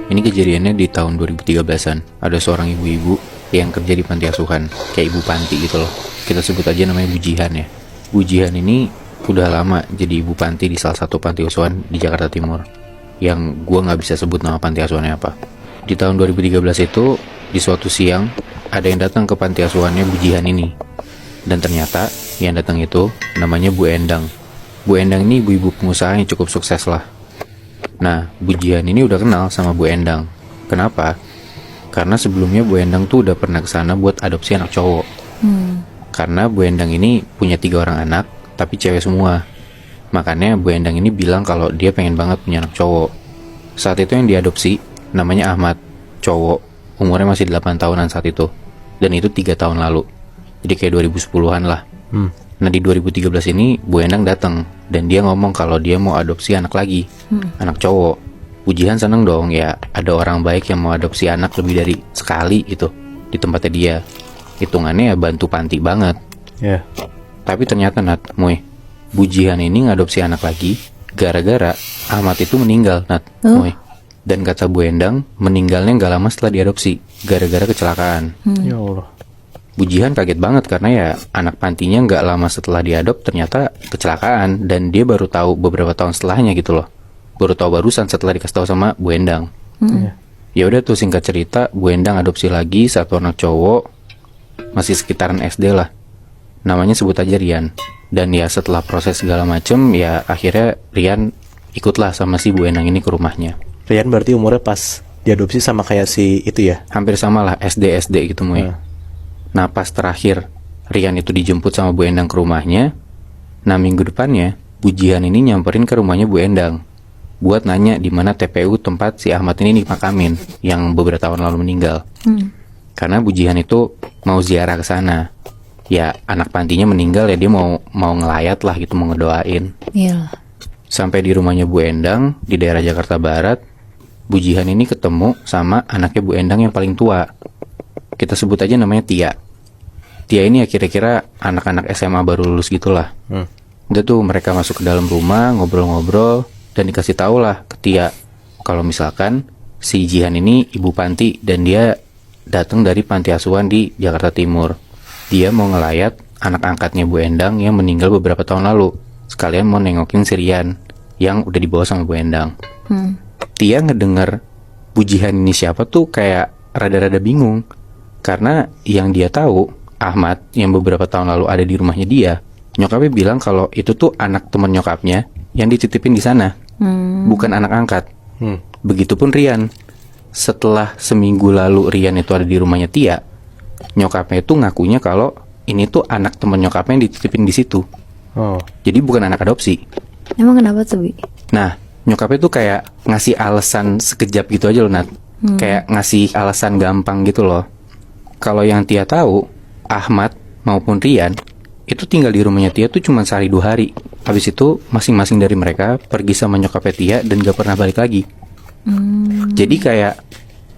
Ini kejadiannya di tahun 2013-an. Ada seorang ibu-ibu yang kerja di panti asuhan, kayak ibu panti gitu loh. Kita sebut aja namanya Bu Jihan ya. Bu Jihan ini udah lama jadi ibu panti di salah satu panti asuhan di Jakarta Timur, yang gua nggak bisa sebut nama panti asuhannya apa. Di tahun 2013 itu, di suatu siang, ada yang datang ke panti asuhannya Bu Jihan ini. Dan ternyata yang datang itu namanya Bu Endang. Bu Endang ini ibu-ibu pengusaha yang cukup sukses lah. Nah, Bu Jihan ini udah kenal sama Bu Endang. Kenapa? Karena sebelumnya Bu Endang tuh udah pernah kesana buat adopsi anak cowok. Karena Bu Endang ini punya 3 orang anak, tapi cewek semua. Makanya Bu Endang ini bilang kalau dia pengen banget punya anak cowok. Saat itu yang diadopsi namanya Ahmad, cowok, umurnya masih 8 tahunan saat itu. Dan itu 3 tahun lalu. Jadi kayak 2010-an lah. Nah di 2013 ini Bu Endang datang dan dia ngomong kalau dia mau adopsi anak lagi, anak cowok. Bu Jihan seneng dong, ya ada orang baik yang mau adopsi anak lebih dari sekali gitu di tempatnya dia. Hitungannya ya bantu panti banget. Ya. Tapi ternyata Moy, Bu Jihan ini ngadopsi anak lagi gara-gara Ahmad itu meninggal Moy. Dan kata Bu Endang, meninggalnya gak lama setelah diadopsi gara-gara kecelakaan. Ya Allah. Bu Jihan kaget banget karena ya anak pantinya nggak lama setelah diadop ternyata kecelakaan, dan dia baru tahu beberapa tahun setelahnya gitu loh. Baru tahu barusan setelah dikasih tahu sama Bu Endang. Ya udah tuh, singkat cerita Bu Endang adopsi lagi satu anak cowok, masih sekitaran SD lah. Namanya sebut aja Rian. Dan ya setelah proses segala macem ya akhirnya Rian ikutlah sama si Bu Endang ini ke rumahnya. Rian berarti umurnya pas diadopsi sama kayak si itu ya? Hampir sama lah, SD gitu Moy. Nah pas terakhir Rian itu dijemput sama Bu Endang ke rumahnya. Nah minggu depannya Bu Jihan ini nyamperin ke rumahnya Bu Endang buat nanya di mana TPU tempat si Ahmad ini dimakamin yang beberapa tahun lalu meninggal. Karena Bu Jihan itu mau ziarah ke sana. Ya anak pantinya meninggal ya dia mau ngelayat lah gitu, mau ngedoain. Iya. Sampai di rumahnya Bu Endang di daerah Jakarta Barat, Bu Jihan ini ketemu sama anaknya Bu Endang yang paling tua. Kita sebut aja namanya Tia. Tia ini ya kira-kira anak-anak SMA baru lulus gitulah. Udah tuh mereka masuk ke dalam rumah, ngobrol-ngobrol, dan dikasih tahu lah ke Tia kalau misalkan si Jihan ini ibu panti dan dia datang dari panti asuhan di Jakarta Timur. Dia mau ngelayat anak angkatnya Bu Endang yang meninggal beberapa tahun lalu. Sekalian mau nengokin si Rian yang udah dibawa sama Bu Endang. Tia ngedenger Bu Jihan ini siapa tuh kayak rada-rada bingung. Karena yang dia tahu, Ahmad yang beberapa tahun lalu ada di rumahnya dia, nyokapnya bilang kalau itu tuh anak teman nyokapnya yang dititipin di sana, bukan anak angkat. Begitupun Rian. Setelah seminggu lalu Rian itu ada di rumahnya Tia, nyokapnya itu ngakunya kalau ini tuh anak teman nyokapnya yang dititipin di situ. Jadi bukan anak adopsi. Emang kenapa tuh, Bi? Nah, nyokapnya tuh kayak ngasih alasan sekejap gitu aja loh, Kayak ngasih alasan gampang gitu loh. Kalau yang Tia tahu, Ahmad maupun Rian itu tinggal di rumahnya Tia tuh cuma sehari 2 hari. Habis itu masing-masing dari mereka pergi sama nyokapnya Tia dan gak pernah balik lagi. Jadi kayak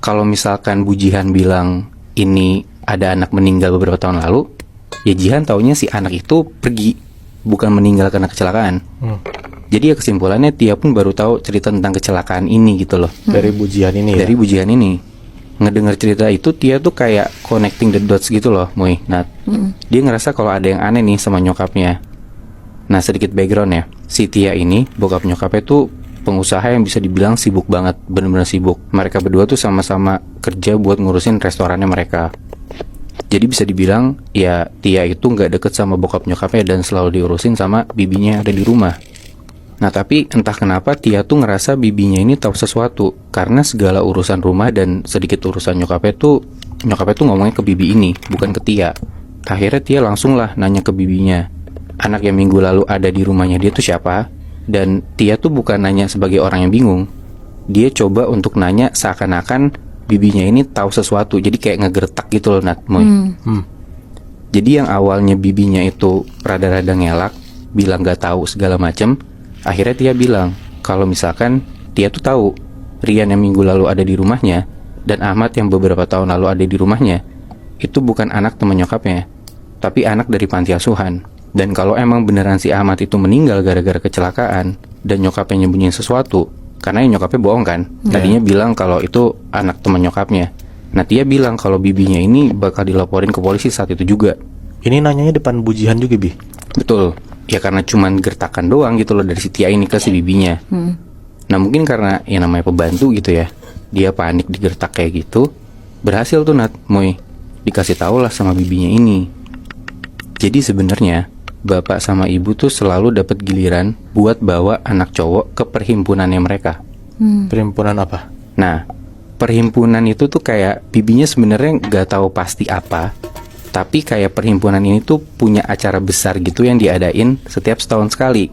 kalau misalkan Bu Jihan bilang ini ada anak meninggal beberapa tahun lalu, ya Jihan taunya si anak itu pergi, bukan meninggal karena kecelakaan. Jadi ya kesimpulannya Tia pun baru tahu cerita tentang kecelakaan ini gitu loh. Dari Bu Jihan ini Dari Bu Jihan ini. Ngedengar cerita itu Tia tuh kayak connecting the dots gitu loh, Moy. Nah, dia ngerasa kalau ada yang aneh nih sama nyokapnya. Nah, sedikit background ya. Si Tia ini, bokap nyokapnya tuh pengusaha yang bisa dibilang sibuk banget, bener-bener sibuk. Mereka berdua tuh sama-sama kerja buat ngurusin restorannya mereka. Jadi bisa dibilang ya Tia itu nggak deket sama bokap nyokapnya dan selalu diurusin sama bibinya yang ada di rumah. Nah tapi entah kenapa Tia tuh ngerasa bibinya ini tahu sesuatu, karena segala urusan rumah dan sedikit urusan nyokapnya tuh ngomongnya ke bibi ini, bukan ke Tia. Akhirnya Tia langsung lah nanya ke bibinya, anak yang minggu lalu ada di rumahnya dia tuh siapa? Dan Tia tuh bukan nanya sebagai orang yang bingung. Dia coba untuk nanya seakan-akan bibinya ini tahu sesuatu, jadi kayak ngegertak gitu loh Moy. Jadi yang awalnya bibinya itu rada-rada ngelak, bilang gak tahu segala macem, akhirnya Tia bilang kalau misalkan Tia tuh tahu Rian yang minggu lalu ada di rumahnya dan Ahmad yang beberapa tahun lalu ada di rumahnya itu bukan anak teman nyokapnya, tapi anak dari panti asuhan. Dan kalau emang beneran si Ahmad itu meninggal gara-gara kecelakaan dan nyokapnya nyembunyiin sesuatu, Karena nyokapnya bohong kan. Tadinya bilang kalau itu anak teman nyokapnya. Nah Tia bilang kalau bibinya ini bakal dilaporin ke polisi saat itu juga. Ini nanyanya depan bujihan juga, Bi? Betul. Ya karena cuman gertakan doang gitu loh dari si Tia ini ke si bibinya. Nah mungkin karena yang namanya pembantu gitu ya, dia panik digertak kayak gitu. Berhasil tuh Nat, Moy, dikasih tahu lah sama bibinya ini. Jadi sebenarnya bapak sama ibu tuh selalu dapat giliran buat bawa anak cowok ke perhimpunannya mereka. Perhimpunan apa? Nah, perhimpunan itu tuh kayak bibinya sebenarnya nggak tahu pasti apa, tapi kayak perhimpunan ini tuh punya acara besar gitu yang diadain setiap setahun sekali.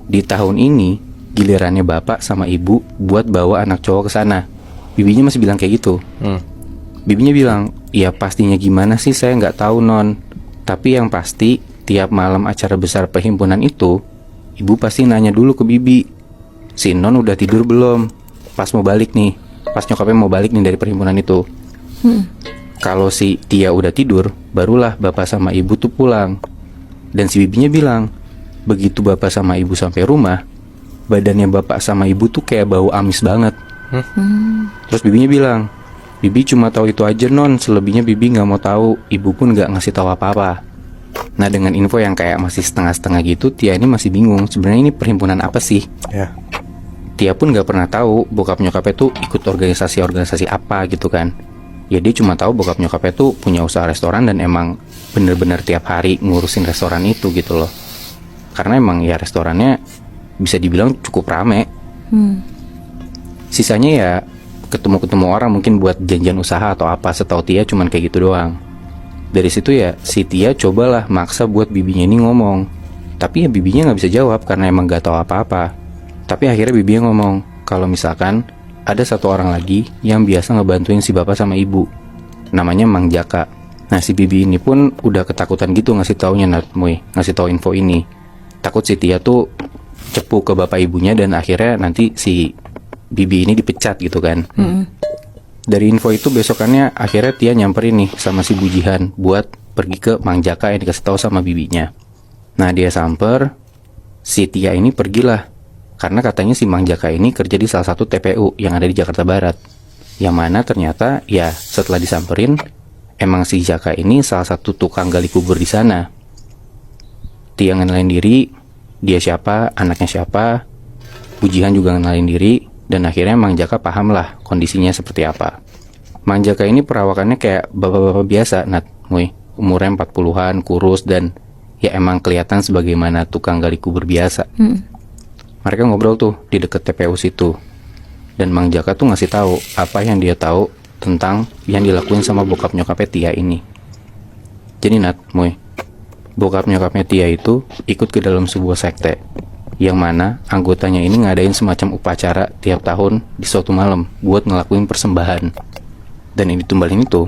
Di tahun ini gilirannya bapak sama ibu buat bawa anak cowok ke sana. Bibinya masih bilang kayak gitu. Bibinya bilang, ya pastinya gimana sih saya nggak tahu non. Tapi yang pasti tiap malam acara besar perhimpunan itu, ibu pasti nanya dulu ke bibi, si non udah tidur belum? Pas mau balik nih, pas nyokapnya mau balik nih dari perhimpunan itu. Kalau si Tia udah tidur, barulah bapak sama ibu tuh pulang. Dan si bibinya bilang, begitu bapak sama ibu sampai rumah, badannya bapak sama ibu tuh kayak bau amis banget. Terus bibinya bilang, bibi cuma tahu itu aja non, selebihnya bibi nggak mau tahu. Ibu pun nggak ngasih tahu apa-apa. Nah dengan info yang kayak masih setengah-setengah gitu, Tia ini masih bingung sebenarnya ini perhimpunan apa sih. Ya. Tia pun nggak pernah tahu bokap nyokapnya tuh ikut organisasi apa gitu kan. Ya dia cuma tahu bokap nyokapnya tuh punya usaha restoran dan emang bener-bener tiap hari ngurusin restoran itu gitu loh. Karena emang ya restorannya bisa dibilang cukup rame. Sisanya ya ketemu-ketemu orang mungkin buat janjian usaha atau apa, setahu Tia cuman kayak gitu doang. Dari situ ya si Tia cobalah maksa buat bibinya ini ngomong. Tapi ya bibinya nggak bisa jawab karena emang gak tahu apa-apa. Tapi akhirnya bibinya ngomong kalau misalkan ada satu orang lagi yang biasa ngebantuin si bapak sama ibu, namanya Mang Jaka. Nah si bibi ini pun udah ketakutan gitu ngasih taunya Natmoy, ngasih tahu info ini. Takut si Tia tuh cepu ke bapak ibunya dan akhirnya nanti si bibi ini dipecat gitu kan. Dari info itu besokannya akhirnya Tia nyamperin nih sama si bujihan buat pergi ke Mang Jaka yang dikasih tahu sama bibinya. Nah dia samper, si Tia ini pergilah karena katanya si Mang Jaka ini kerja di salah satu TPU yang ada di Jakarta Barat. Yang mana ternyata ya setelah disamperin, emang si Jaka ini salah satu tukang gali kubur di sana. Tia ngenalin diri, dia siapa, anaknya siapa. Bujihan juga ngenalin diri. Dan akhirnya Mang Jaka paham lah kondisinya seperti apa. Mang Jaka ini perawakannya kayak bapak-bapak biasa, Natmoy. Umurnya 40-an, kurus dan ya emang kelihatan sebagaimana tukang gali kubur biasa. Mereka ngobrol tuh di deket TPU situ. Dan Mang Jaka tuh ngasih tahu apa yang dia tahu tentang yang dilakuin sama bokap nyokapnya Tia ini. Jadi Natmoy, bokap nyokapnya Tia itu ikut ke dalam sebuah sekte yang mana anggotanya ini ngadain semacam upacara tiap tahun di suatu malam buat ngelakuin persembahan. Dan yang ditumbalin itu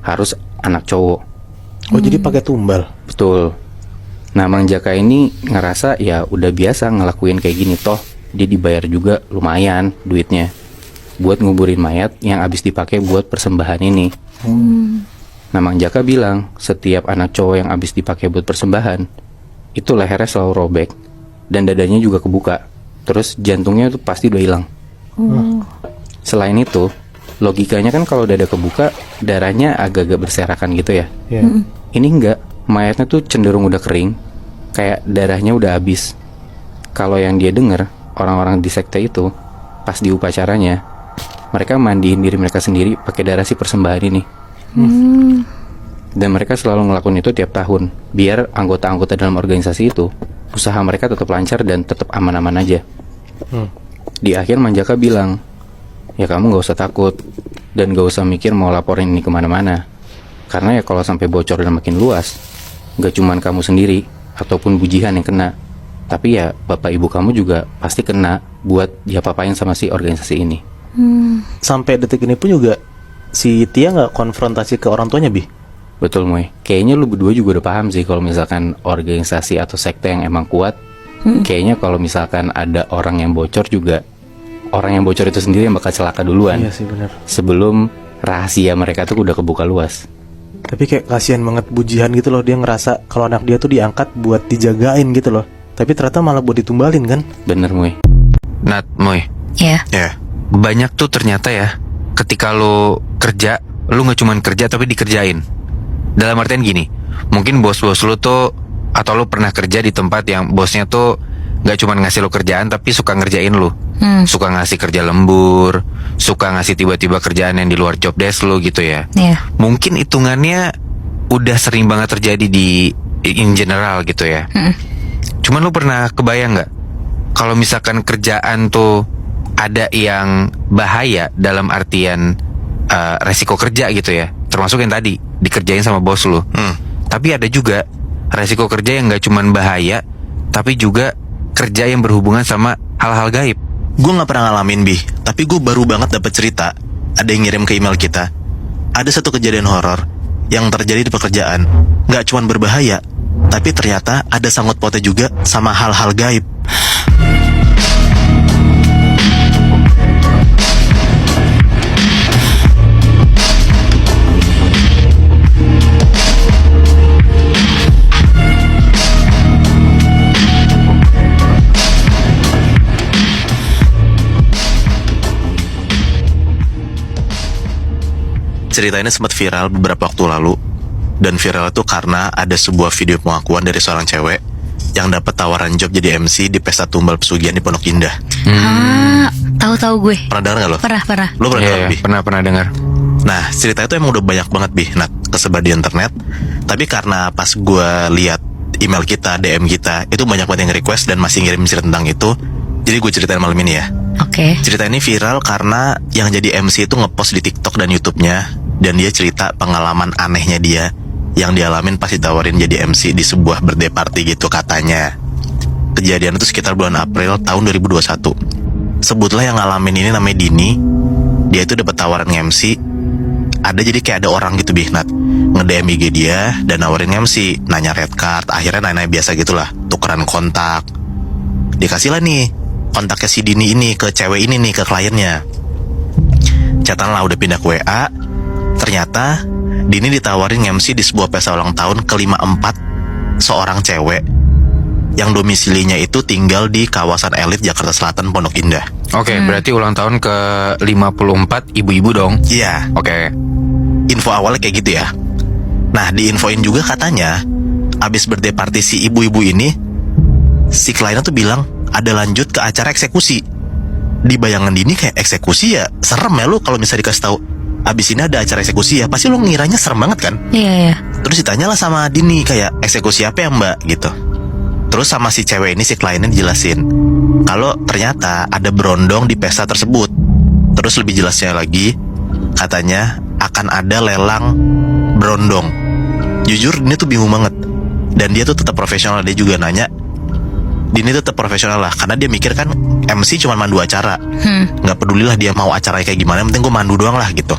harus anak cowok. Oh jadi pakai tumbal? Betul. Nah Mang Jaka ini ngerasa ya udah biasa ngelakuin kayak gini, toh dia dibayar juga lumayan duitnya buat nguburin mayat yang abis dipakai buat persembahan ini. Nah Mang Jaka bilang setiap anak cowok yang abis dipakai buat persembahan itu lehernya selalu robek dan dadanya juga kebuka. Terus jantungnya tuh pasti udah hilang. Selain itu, logikanya kan kalau dada kebuka, darahnya agak-agak berserakan gitu ya. Ini enggak, mayatnya tuh cenderung udah kering, kayak darahnya udah habis. Kalau yang dia denger, orang-orang di sekte itu, pas di upacaranya, mereka mandiin diri mereka sendiri pakai darah si persembahan ini. Dan mereka selalu ngelakuin itu tiap tahun, biar anggota-anggota dalam organisasi itu usaha mereka tetap lancar dan tetap aman-aman aja. Di akhir Mang Jaka bilang, ya kamu gak usah takut dan gak usah mikir mau laporin ini kemana-mana. Karena ya kalau sampai bocor dan makin luas, gak cuman kamu sendiri ataupun bujihan yang kena, tapi ya bapak ibu kamu juga pasti kena buat diapa-apain sama si organisasi ini. Sampai detik ini pun juga si Tia gak konfrontasi ke orang tuanya, Bi? Betul Moy, kayaknya lu berdua juga udah paham sih kalau misalkan organisasi atau sekte yang emang kuat, kayaknya kalau misalkan ada orang yang bocor juga, orang yang bocor itu sendiri yang bakal celaka duluan. Iya sih benar. Sebelum rahasia mereka tuh udah kebuka luas. Tapi kayak kasihan banget bujihan gitu loh, dia ngerasa kalau anak dia tuh diangkat buat dijagain gitu loh. Tapi ternyata malah buat ditumbalin kan? Bener Moy. Nat, Moy, Ya. Ya. Banyak tuh ternyata ya, ketika lo kerja, lo nggak cuman kerja tapi dikerjain. Dalam artian gini, mungkin bos-bos lo tuh, atau lo pernah kerja di tempat yang bosnya tuh nggak cuman ngasih lo kerjaan tapi suka ngerjain lo. Suka ngasih kerja lembur, suka ngasih tiba-tiba kerjaan yang di luar job desk lo gitu ya. Iya. Mungkin hitungannya udah sering banget terjadi di in general gitu ya. Cuman lo pernah kebayang nggak kalau misalkan kerjaan tuh ada yang bahaya dalam artian resiko kerja gitu ya, termasuk yang tadi dikerjain sama bos lo. Tapi ada juga resiko kerja yang nggak cuman bahaya, tapi juga kerja yang berhubungan sama hal-hal gaib. Gue gak pernah ngalamin, Bi. Tapi gue baru banget dapet cerita. Ada yang ngirim ke email kita. Ada satu kejadian horor yang terjadi di pekerjaan. Gak cuma berbahaya, tapi ternyata ada sangkut pautnya juga sama hal-hal gaib. Cerita ini sempat viral beberapa waktu lalu. Dan viral itu karena ada sebuah video pengakuan dari seorang cewek yang dapat tawaran job jadi MC di pesta tumbal pesugihan di Pondok Indah. Tahu gue. Pernah dengar gak lo? Pernah. Lo pernah dengar, Iya, Bi? pernah dengar. Nah, cerita itu emang udah banyak banget, Bi, kesebar di internet. Tapi karena pas gue lihat email kita, DM kita, itu banyak banget yang request dan masih ngirim cerita tentang itu. Jadi gue ceritain malam ini ya. Oke. Cerita ini viral karena yang jadi MC itu ngepost di TikTok dan YouTube-nya. Dan dia cerita pengalaman anehnya dia yang dialamin pas ditawarin jadi MC di sebuah birthday party gitu katanya. Kejadian itu sekitar bulan April tahun 2021. Sebutlah yang ngalamin ini namanya Dini. Dia itu dapat tawaran MC. Ada jadi kayak ada orang gitu, Bihnat, nge-DM IG dia dan nawarin MC, nanya red card. Akhirnya nanya biasa gitulah, tukeran kontak. Dikasih lah nih kontaknya si Dini ini ke cewek ini nih, ke kliennya. Chatan lah, udah pindah ke WA. Ternyata Dini ditawarin MC di sebuah pesta ulang tahun ke-54 seorang cewek yang domisilinya itu tinggal di kawasan elit Jakarta Selatan, Pondok Indah. Oke, berarti ulang tahun ke-54 ibu-ibu dong. Iya. Oke. Info awalnya kayak gitu ya. Nah, diinfoin juga katanya abis birthday party si ibu-ibu ini, si kliennya tuh bilang ada lanjut ke acara eksekusi. Di bayangan Dini kayak eksekusi ya serem ya, lu kalau misalnya dikasih tahu abis ini ada acara eksekusi ya, pasti lu ngiranya serem banget kan. Iya. Terus ditanyalah sama Dini kayak eksekusi apa ya mbak gitu. Terus sama si cewek ini, si kliennya dijelasin kalau ternyata ada berondong di pesta tersebut. Terus lebih jelasnya lagi, katanya akan ada lelang berondong. Jujur Dini tuh bingung banget. Dan dia tuh tetap profesional. Dia juga nanya, Dini tetap profesional lah, karena dia mikir kan MC cuma mandu acara. Gak pedulilah dia mau acaranya kayak gimana, yang penting gue mandu doang lah gitu.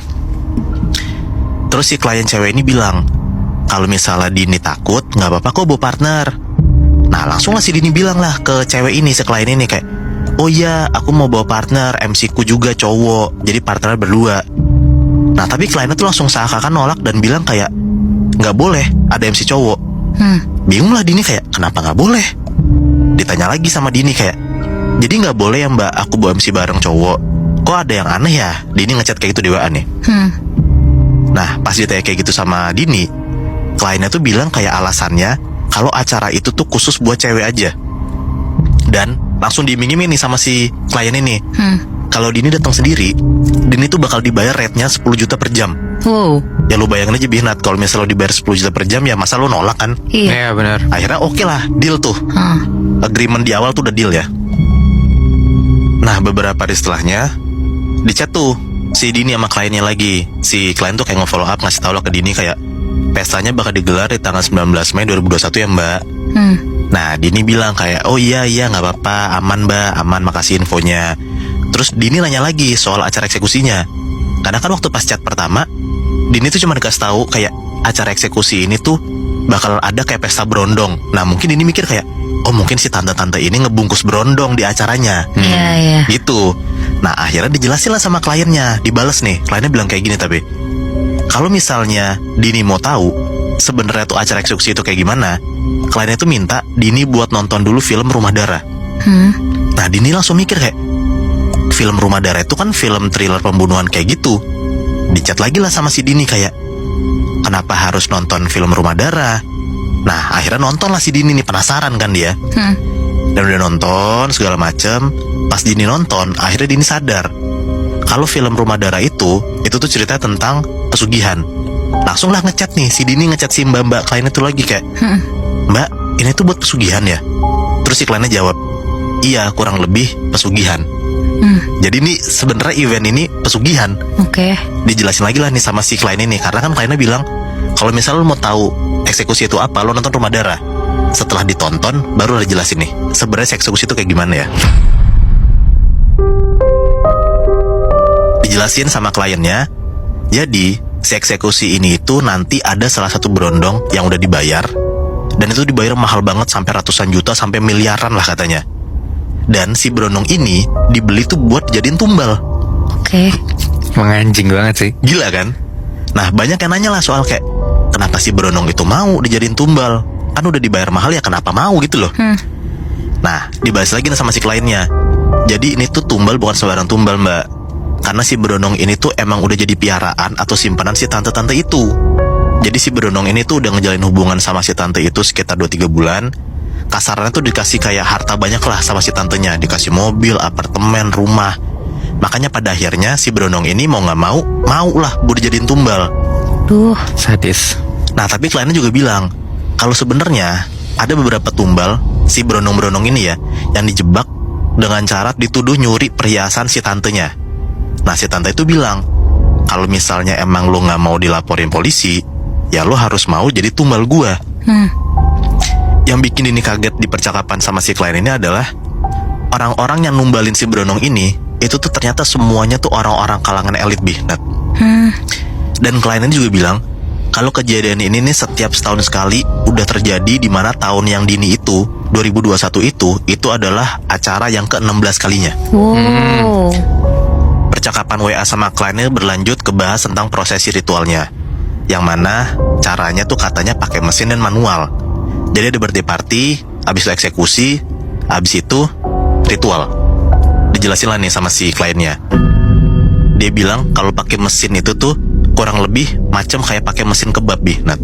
Terus si klien cewek ini bilang kalau misalnya Dini takut, gak apa-apa kok bawa partner. Nah langsung lah si Dini bilang lah ke cewek ini, si klien ini kayak, oh iya aku mau bawa partner, MC ku juga cowok, jadi partner berdua. Nah tapi kliennya tuh langsung seakan-akan nolak dan bilang kayak gak boleh ada MC cowok. Bingung lah Dini kayak, kenapa gak boleh? Ditanya lagi sama Dini kayak, jadi gak boleh ya mbak aku bawa MC bareng cowok? Kok ada yang aneh ya? Dini ngechat kayak gitu di WA nih. Nah pas ditanya kayak gitu sama Dini, kliennya tuh bilang kayak alasannya kalau acara itu tuh khusus buat cewek aja. Dan langsung diiming-iming nih sama si klien ini, kalau Dini datang sendiri, Dini tuh bakal dibayar rate-nya 10 juta per jam. Wow. Ya lu bayangin aja Bihnat, kalau misalnya lo dibayar 10 juta per jam, ya masa lo nolak kan? Iya. Iya benar. Akhirnya oke lah, deal tuh. Agreement di awal tuh udah deal ya. Nah beberapa hari setelahnya di chat tuh si Dini sama kliennya lagi. Si klien tuh kayak nge-follow up, ngasih tau lah ke Dini kayak pestanya bakal digelar di tanggal 19 Mei 2021 ya mbak. Nah Dini bilang kayak, oh iya gak apa-apa, aman mbak, aman, makasih infonya. Terus Dini nanya lagi soal acara eksekusinya. Karena kan waktu pas chat pertama Dini tuh cuma dikasih tahu kayak acara eksekusi ini tuh bakal ada kayak pesta berondong. Nah mungkin Dini mikir kayak, oh mungkin si tante-tante ini ngebungkus berondong di acaranya. Iya. Gitu. Nah akhirnya dijelasin lah sama kliennya, dibales nih. Kliennya bilang kayak gini tapi, kalau misalnya Dini mau tahu sebenarnya tuh acara eksekusi itu kayak gimana, kliennya tuh minta Dini buat nonton dulu film Rumah Darah. Nah Dini langsung mikir kayak, film Rumah Darah itu kan film thriller pembunuhan kayak gitu. Dicat lagi lah sama si Dini kayak, kenapa harus nonton film Rumah Darah? Nah akhirnya nonton lah si Dini nih, penasaran kan dia. Dan udah nonton segala macem. Pas Dini nonton, akhirnya Dini sadar kalau film Rumah Darah itu tuh ceritanya tentang pesugihan. Langsung lah ngechat nih, si Dini ngechat si mbak klien itu lagi kayak, Mbak, ini tuh buat pesugihan ya? Terus si kliennya jawab, iya kurang lebih pesugihan. Jadi ini sebenarnya event ini pesugihan. Oke. Dijelasin lagi lah nih sama si klien ini, karena kan kliennya bilang, kalau misalnya lo mau tahu eksekusi itu apa, lo nonton Rumah Darah. Setelah ditonton, baru lo jelasin nih sebenarnya eksekusi itu kayak gimana ya. Dijelasin sama kliennya, jadi si eksekusi ini itu nanti ada salah satu berondong yang udah dibayar, dan itu dibayar mahal banget sampai ratusan juta sampai miliaran lah katanya. Dan si berondong ini dibeli tuh buat jadiin tumbal. Oke. Menganjing banget sih. Gila kan? Nah banyak yang nanya lah soal kayak, kenapa si berondong itu mau dijadiin tumbal? Kan udah dibayar mahal ya, kenapa mau gitu loh. Nah dibahas lagi sama si kliennya, jadi ini tuh tumbal bukan sembarang tumbal mbak, karena si berondong ini tuh emang udah jadi piaraan atau simpanan si tante-tante itu. Jadi si berondong ini tuh udah ngejalin hubungan sama si tante itu sekitar 2-3 bulan. Kasarnya tuh dikasih kayak harta banyak lah sama si tantenya, dikasih mobil, apartemen, rumah. Makanya pada akhirnya si berondong ini mau gak mau lah buat dijadiin tumbal. Duh. Sadis. Nah tapi kliennya juga bilang kalau sebenarnya ada beberapa tumbal si berondong-berondong ini ya yang dijebak dengan cara dituduh nyuri perhiasan si tantenya. Nah si tante itu bilang, kalau misalnya emang lo gak mau dilaporin polisi, ya lo harus mau jadi tumbal gua. Yang bikin ini kaget di percakapan sama si klien ini adalah orang-orang yang numbalin si berondong ini itu tuh ternyata semuanya tuh orang-orang kalangan elit Nat. Dan klien ini juga bilang kalau kejadian ini nih setiap setahun sekali udah terjadi, di mana tahun yang Dini itu 2021 itu adalah acara yang ke-16 kalinya. Wow. Percakapan WA sama kliennya berlanjut ke bahas tentang prosesi ritualnya, yang mana caranya tuh katanya pakai mesin dan manual. Jadi ada birthday party, habis itu eksekusi, habis itu ritual. Dijelasin lah nih sama si kliennya. Dia bilang kalau pakai mesin itu tuh kurang lebih macam kayak pakai mesin kebab Nat.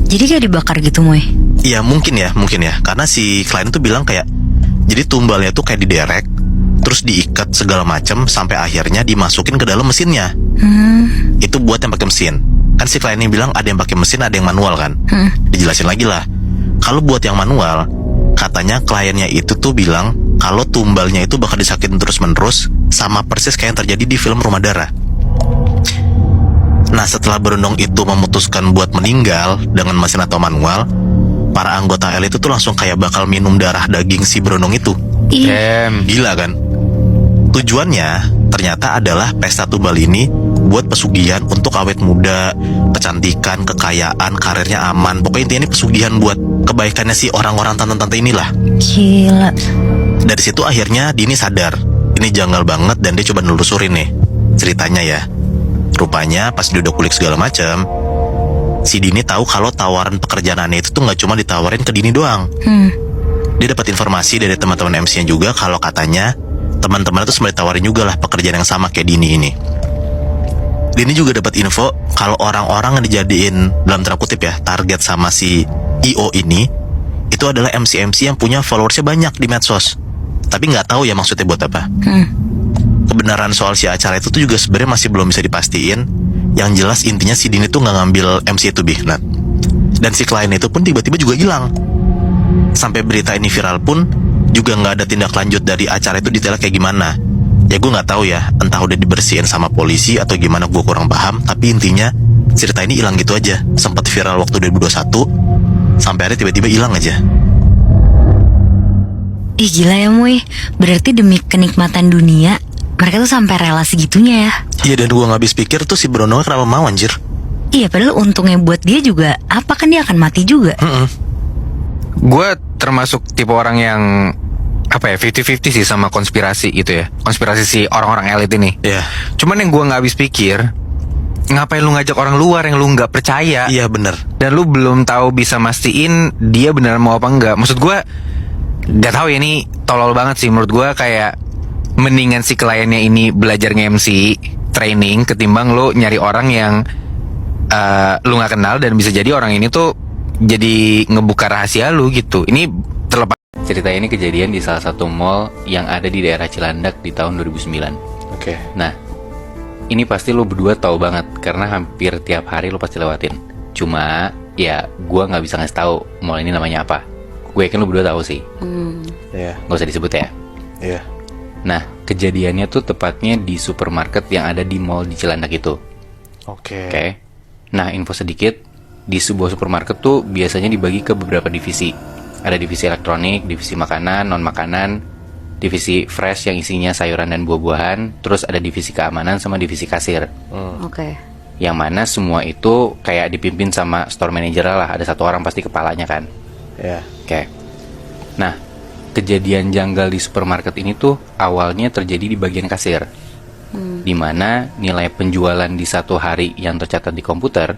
Jadi kayak dibakar gitu Moy? Iya mungkin ya. Karena si klien tuh bilang kayak, jadi tumbalnya tuh kayak diderek, terus diikat segala macam sampai akhirnya dimasukin ke dalam mesinnya. Itu buat yang pakai mesin. Kan si klien ini bilang ada yang pakai mesin, ada yang manual kan. Dijelasin lagi lah. Kalau buat yang manual, katanya kliennya itu tuh bilang kalau tumbalnya itu bakal disakitin terus-menerus, sama persis kayak yang terjadi di film Rumah Darah. Nah setelah berondong itu memutuskan buat meninggal dengan mesin atau manual, para anggota elit itu tuh langsung kayak bakal minum darah daging si berondong itu. Damn. Gila kan? Tujuannya ternyata adalah pesta tumbal ini buat pesugihan untuk awet muda, kecantikan, kekayaan, karirnya aman. Pokoknya intinya ini pesugihan buat kebaikannya si orang-orang tante-tante inilah. Gila. Dari situ akhirnya Dini sadar ini janggal banget, dan dia coba nelusurin nih ceritanya ya. Rupanya pas dia udah kulik segala macam, si Dini tahu kalau tawaran pekerjaannya itu tuh nggak cuma ditawarin ke Dini doang. Dia dapat informasi dari teman-teman MC-nya juga kalau katanya teman-teman itu sempat ditawarin juga lah pekerjaan yang sama kayak Dini ini. Dini juga dapat info kalau orang-orang yang dijadiin dalam tanda kutip ya target sama si IO ini itu adalah MC-MC yang punya followersnya banyak di medsos, tapi nggak tahu ya maksudnya buat apa. Kebenaran soal si acara itu tuh juga sebenarnya masih belum bisa dipastiin. Yang jelas intinya si Dini tuh nggak ngambil MC itu Nat. Dan si klien itu pun tiba-tiba juga hilang. Sampai berita ini viral pun juga nggak ada tindak lanjut dari acara itu detailnya kayak gimana. Ya gue nggak tahu ya, entah udah dibersihin sama polisi atau gimana, gue kurang paham. Tapi intinya cerita ini hilang gitu aja. Sempat viral waktu 2021, sampai akhirnya tiba-tiba hilang aja. Ih gila ya Moy. Berarti demi kenikmatan dunia mereka tuh sampai rela segitunya ya. Iya, dan gue gak habis pikir tuh si berondongnya kenapa mau anjir. Iya padahal untungnya buat dia juga apa, kan dia akan mati juga. Gue termasuk tipe orang yang apa ya, 50-50 sih sama konspirasi gitu ya. Konspirasi si orang-orang elit ini. Iya. Cuman yang gue gak habis pikir, ngapain lu ngajak orang luar yang lu gak percaya? Iya bener. Dan lu belum tahu bisa mastiin dia beneran mau apa enggak. Maksud gue, gak tahu ya, ini tolol banget sih menurut gue. Kayak mendingan si kliennya ini belajar nge-MC training ketimbang lo nyari orang yang lu nggak kenal dan bisa jadi orang ini tuh jadi ngebuka rahasia lu gitu. Ini terlepas. Cerita ini kejadian di salah satu mall yang ada di daerah Cilandak di tahun 2009. Oke. Nah, ini pasti lo berdua tahu banget karena hampir tiap hari lo pasti lewatin. Cuma ya gua nggak bisa ngasih tahu mall ini namanya apa. Gue yakin lo berdua tahu sih. Iya. Gak usah disebut ya. Iya. Nah, kejadiannya tuh tepatnya di supermarket yang ada di mall di Cilandak itu. Oke. Oke. Nah, info sedikit, di sebuah supermarket tuh biasanya dibagi ke beberapa divisi. Ada divisi elektronik, divisi makanan, non-makanan, divisi fresh yang isinya sayuran dan buah-buahan, terus ada divisi keamanan sama divisi kasir. Oke. Yang mana semua itu kayak dipimpin sama store manager lah, ada satu orang pasti kepalanya kan. Iya. Oke. Nah, kejadian janggal di supermarket ini tuh awalnya terjadi di bagian kasir. Di mana nilai penjualan di satu hari yang tercatat di komputer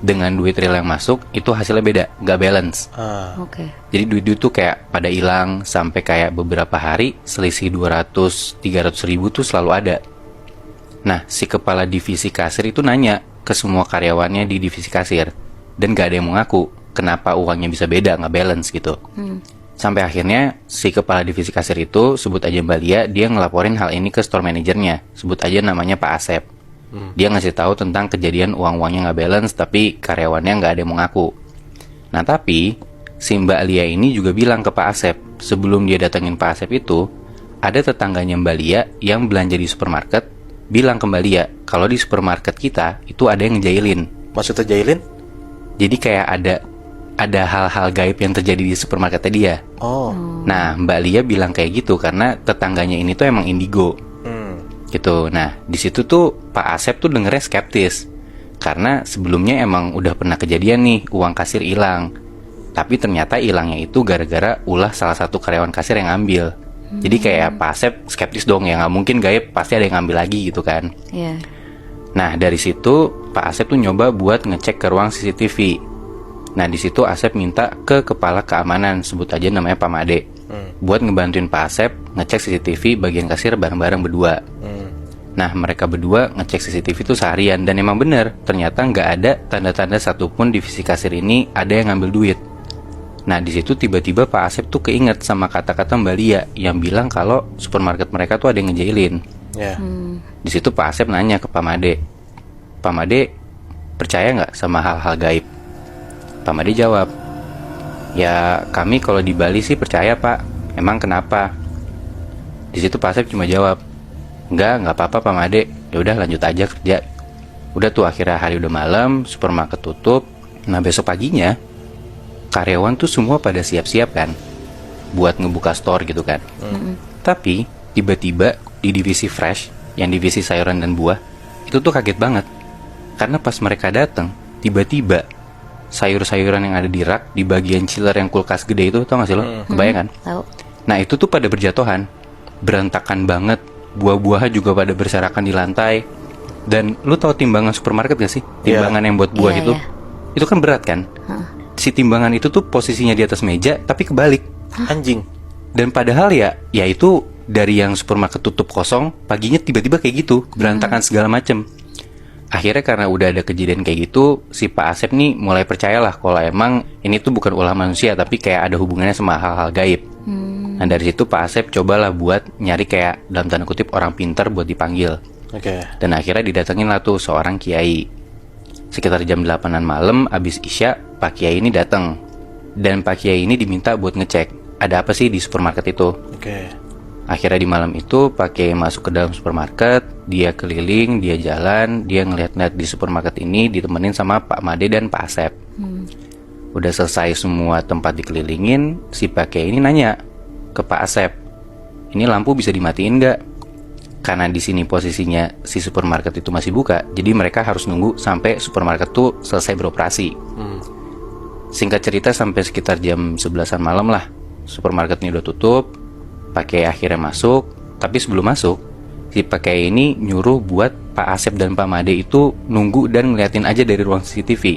dengan duit real yang masuk itu hasilnya beda, nggak balance. Oke. Jadi duit-duit tuh kayak pada hilang sampai kayak beberapa hari selisih 200-300 ribu tuh selalu ada. Nah, si kepala divisi kasir itu nanya ke semua karyawannya di divisi kasir dan gak ada yang mau ngaku kenapa uangnya bisa beda, nggak balance gitu. Sampai akhirnya si kepala divisi kasir itu, sebut aja Mbak Lia, dia ngelaporin hal ini ke store manajernya, sebut aja namanya Pak Asep. Dia ngasih tahu tentang kejadian uang-uangnya nggak balance tapi karyawannya nggak ada yang mau ngaku. Nah tapi si Mbak Lia ini juga bilang ke Pak Asep, sebelum dia datengin Pak Asep itu, ada tetangganya Mbak Lia yang belanja di supermarket bilang ke Mbak Lia kalau di supermarket kita itu ada yang ngejailin. Maksudnya jailin? Jadi kayak ada hal-hal gaib yang terjadi di supermarketnya dia. Oh. Nah, Mbak Lia bilang kayak gitu karena tetangganya ini tuh emang indigo. Gitu. Nah, di situ tuh Pak Asep tuh dengernya skeptis. Karena sebelumnya emang udah pernah kejadian nih, uang kasir hilang. Tapi ternyata hilangnya itu gara-gara ulah salah satu karyawan kasir yang ngambil. Jadi kayak Pak Asep skeptis dong, ya nggak mungkin gaib, pasti ada yang ngambil lagi gitu kan. Iya. Nah, dari situ Pak Asep tuh nyoba buat ngecek ke ruang CCTV. Nah, di situ Asep minta ke kepala keamanan, sebut aja namanya Pak Made, buat ngebantuin Pak Asep ngecek CCTV bagian kasir bareng-bareng berdua. Nah, mereka berdua ngecek CCTV itu seharian dan emang bener, ternyata nggak ada tanda-tanda satupun divisi kasir ini ada yang ngambil duit. Nah, di situ tiba-tiba Pak Asep tuh keinget sama kata-kata Mbak Lia yang bilang kalau supermarket mereka tuh ada yang ngejailin. Ya. Di situ Pak Asep nanya ke Pak Made, Pak Made percaya nggak sama hal-hal gaib? Pak Made jawab, ya kami kalau di Bali sih percaya Pak. Emang kenapa? Di situ Pak Asep cuma jawab, nggak apa-apa Pak Made. Ya udah lanjut aja kerja. Udah tuh akhirnya hari udah malam, supermarket tutup. Nah besok paginya karyawan tuh semua pada siap-siap kan buat ngebuka store gitu kan. Tapi tiba-tiba di divisi fresh, yang divisi sayuran dan buah, itu tuh kaget banget. Karena pas mereka datang, tiba-tiba sayur-sayuran yang ada di rak di bagian chiller yang kulkas gede itu, tau gak sih lo? Kebayang kan? Tahu. Nah itu tuh pada berjatuhan, berantakan banget, buah-buahnya juga pada berserakan di lantai. Dan lu tahu timbangan supermarket gak sih? Timbangan yang buat buah Iya, itu, iya. itu kan berat kan? Si timbangan itu tuh posisinya di atas meja tapi kebalik. Anjing. Dan padahal ya itu dari yang supermarket tutup kosong, paginya tiba-tiba kayak gitu, berantakan segala macem. Akhirnya karena udah ada kejadian kayak gitu, si Pak Asep nih mulai percayalah kalau emang ini tuh bukan ulah manusia, tapi kayak ada hubungannya sama hal-hal gaib. Nah dari situ Pak Asep cobalah buat nyari kayak dalam tanda kutip orang pintar buat dipanggil. Oke. Dan akhirnya didatengin lah tuh seorang kiai. Sekitar jam 8-an malam abis Isya, Pak Kiai ini datang. Dan Pak Kiai ini diminta buat ngecek ada apa sih di supermarket itu. Oke. Akhirnya di malam itu Pak Kiai masuk ke dalam supermarket, dia keliling, dia jalan, dia ngeliat-ngeliat di supermarket ini ditemenin sama Pak Made dan Pak Asep. Udah selesai semua tempat dikelilingin, si Pak Kiai ini nanya ke Pak Asep, ini lampu bisa dimatiin nggak? Karena di sini posisinya si supermarket itu masih buka, jadi mereka harus nunggu sampai supermarket tuh selesai beroperasi. Singkat cerita sampai sekitar jam 11-an malam lah, supermarket ini udah tutup. Pak Kiai akhirnya masuk, tapi sebelum masuk, si Pak Kiai ini nyuruh buat Pak Asep dan Pak Made itu nunggu dan ngeliatin aja dari ruang CCTV.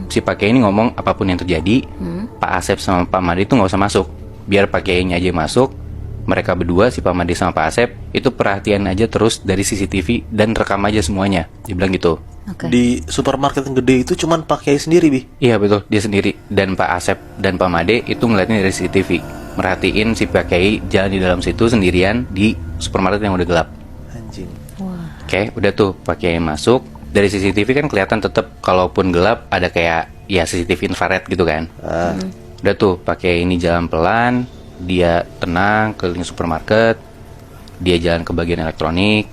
Si Pak Kiai ini ngomong apapun yang terjadi, Pak Asep sama Pak Made itu nggak usah masuk, biar Pak Kiai-nya aja masuk. Mereka berdua, si Pak Made sama Pak Asep, itu perhatian aja terus dari CCTV dan rekam aja semuanya. Dia bilang gitu. Oke. Di supermarket yang gede itu cuman Pak Kiai sendiri, Bi. Iya betul, dia sendiri. Dan Pak Asep dan Pak Made itu ngeliatnya dari CCTV. Merhatiin si Pak Kiai jalan di dalam situ sendirian di supermarket yang udah gelap. Anjing. Oke, udah tuh Pak Kiai masuk. Dari CCTV kan kelihatan tetap kalaupun gelap ada kayak ya CCTV infrared gitu kan. Udah tuh Pak Kiai ini jalan pelan, dia tenang keliling supermarket, dia jalan ke bagian elektronik,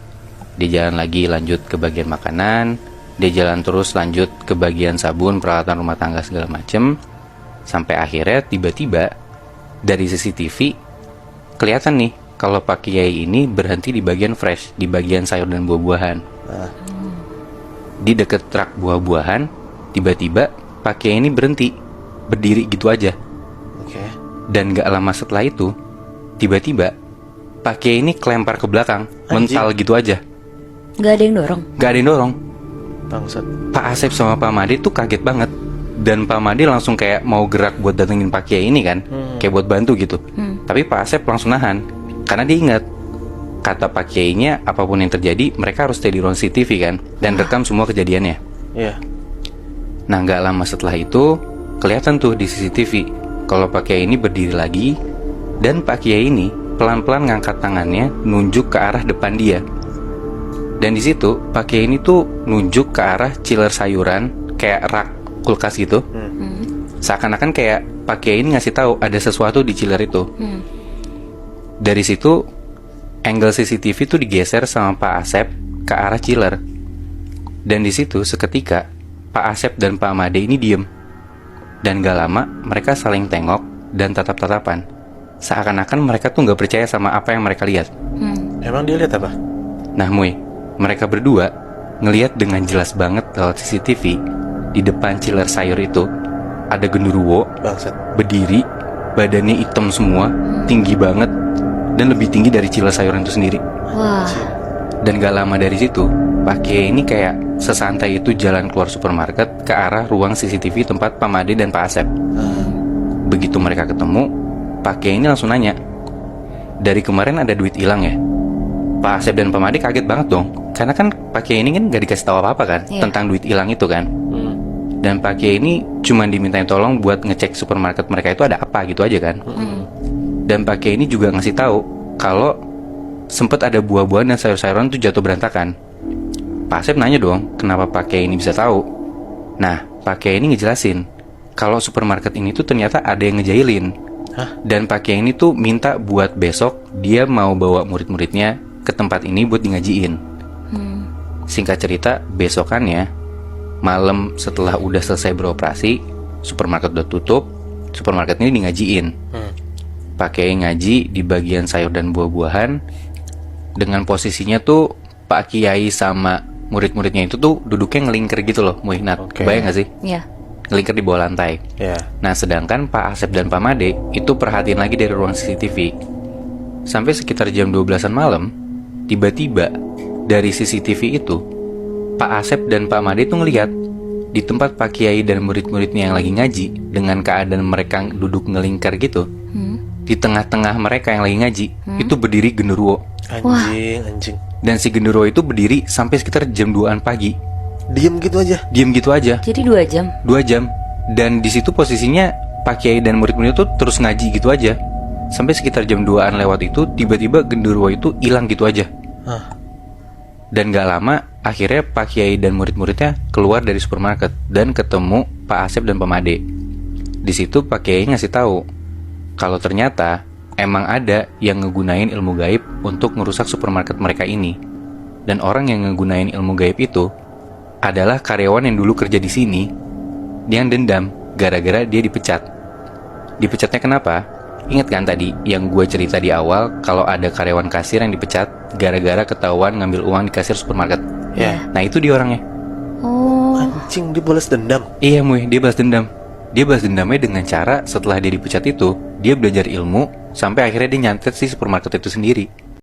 dia jalan lagi lanjut ke bagian makanan, dia jalan terus lanjut ke bagian sabun, peralatan rumah tangga segala macem, sampai akhirnya tiba-tiba dari CCTV kelihatan nih kalau Pak Kiai ini berhenti di bagian fresh, di bagian sayur dan buah-buahan. Di deket truk buah-buahan, tiba-tiba Pak Kiai ini berhenti, berdiri gitu aja. Oke. Dan gak lama setelah itu, tiba-tiba Pak Kiai ini kelempar ke belakang, Anjing. mental gitu aja. Gak ada yang dorong. Gak ada yang dorong. Bangsat. Pak Asep sama Pak Made tuh kaget banget. Dan Pak Made langsung kayak mau gerak buat datengin Pak Kiai ini kan, kayak buat bantu gitu. Tapi Pak Asep langsung nahan, karena dia ingat kata Pak Kiainya, apapun yang terjadi mereka harus stay di ruang CCTV kan, dan rekam semua kejadiannya. Iya. Nah gak lama setelah itu kelihatan tuh di CCTV kalau Pak Kiai ini berdiri lagi, dan Pak Kiai ini pelan-pelan ngangkat tangannya nunjuk ke arah depan dia. Dan di situ Pak Kiai ini tuh nunjuk ke arah chiller sayuran, kayak rak kulkas gitu. Seakan-akan kayak Pak Kiai ini ngasih tahu ada sesuatu di chiller itu. Dari situ angle CCTV tuh digeser sama Pak Asep ke arah chiller. Dan di situ seketika Pak Asep dan Pak Made ini diem. Dan gak lama mereka saling tengok dan tatap-tatapan. Seakan-akan mereka tuh gak percaya sama apa yang mereka lihat. Emang dia lihat apa? Nah Mui, mereka berdua ngelihat dengan jelas banget lewat CCTV di depan chiller sayur itu ada genderuwo Bangsat. berdiri, badannya hitam semua, tinggi banget, dan lebih tinggi dari chiller sayuran itu sendiri. Wah. Dan gak lama dari situ, Pak Kiai ini kayak sesantai itu jalan keluar supermarket ke arah ruang CCTV tempat Pak Made dan Pak Asep. Begitu mereka ketemu, Pak Kiai ini langsung nanya, dari kemarin ada duit hilang ya? Pak Asep dan Pak Made kaget banget dong, karena kan Pak Kiai ini kan gak dikasih tahu apa-apa kan tentang duit hilang itu kan. Dan Pak Kiai ini cuma dimintain tolong buat ngecek supermarket mereka itu ada apa gitu aja kan. Dan Pak Kiai ini juga ngasih tahu kalau sempet ada buah-buahan dan sayur-sayuran tuh jatuh berantakan. Pak Asep nanya dong, kenapa Pak Kiai ini bisa tahu? Nah, Pak Kiai ini ngejelasin kalau supermarket ini tuh ternyata ada yang ngejailin. Dan Pak Kiai ini tuh minta buat besok dia mau bawa murid-muridnya ke tempat ini buat di ngajiin. Singkat cerita, besokannya malam setelah udah selesai beroperasi, supermarket udah tutup, supermarket ini di ngajiin. Pak Kiai ngaji di bagian sayur dan buah-buahan. Dengan posisinya tuh Pak Kiai sama murid-muridnya itu tuh duduknya ngelingker gitu loh, Muihnat. Oke. Bayang gak sih? Iya. Ngelingker di bawah lantai. Ya. Nah sedangkan Pak Asep dan Pak Made itu perhatiin lagi dari ruang CCTV. Sampai sekitar jam 12-an malam, tiba-tiba dari CCTV itu Pak Asep dan Pak Made itu ngelihat di tempat Pak Kiai dan murid-muridnya yang lagi ngaji, dengan keadaan mereka duduk ngelingkar gitu, di tengah-tengah mereka yang lagi ngaji, itu berdiri genderuwo. Anjing. Dan si genderuwo itu berdiri sampai sekitar jam 2-an pagi. Diem gitu aja. Diem gitu aja, Jadi 2 jam. 2 jam. Dan di situ posisinya Pak Kiai dan murid-murid itu terus ngaji gitu aja. Sampai sekitar jam 2-an lewat itu, tiba-tiba genderuwo itu hilang gitu aja. Dan gak lama, akhirnya Pak Kiai dan murid-muridnya keluar dari supermarket dan ketemu Pak Asep dan Pak Made. Di situ Pak Kiai ngasih tahu kalau ternyata emang ada yang ngegunain ilmu gaib untuk ngerusak supermarket mereka ini. Dan orang yang ngegunain ilmu gaib itu adalah karyawan yang dulu kerja di sini, yang dendam gara-gara dia dipecat. Dipecatnya kenapa? Ingat kan tadi yang gue cerita di awal kalau ada karyawan kasir yang dipecat gara-gara ketahuan ngambil uang di kasir supermarket. Ya. Nah itu dia orangnya. Oh. Anjing, dia balas dendam. Iya Muih, dia balas dendam. Dia balas dendamnya dengan cara setelah dia dipecat itu, dia belajar ilmu sampai akhirnya dia nyantet si supermarket itu sendiri.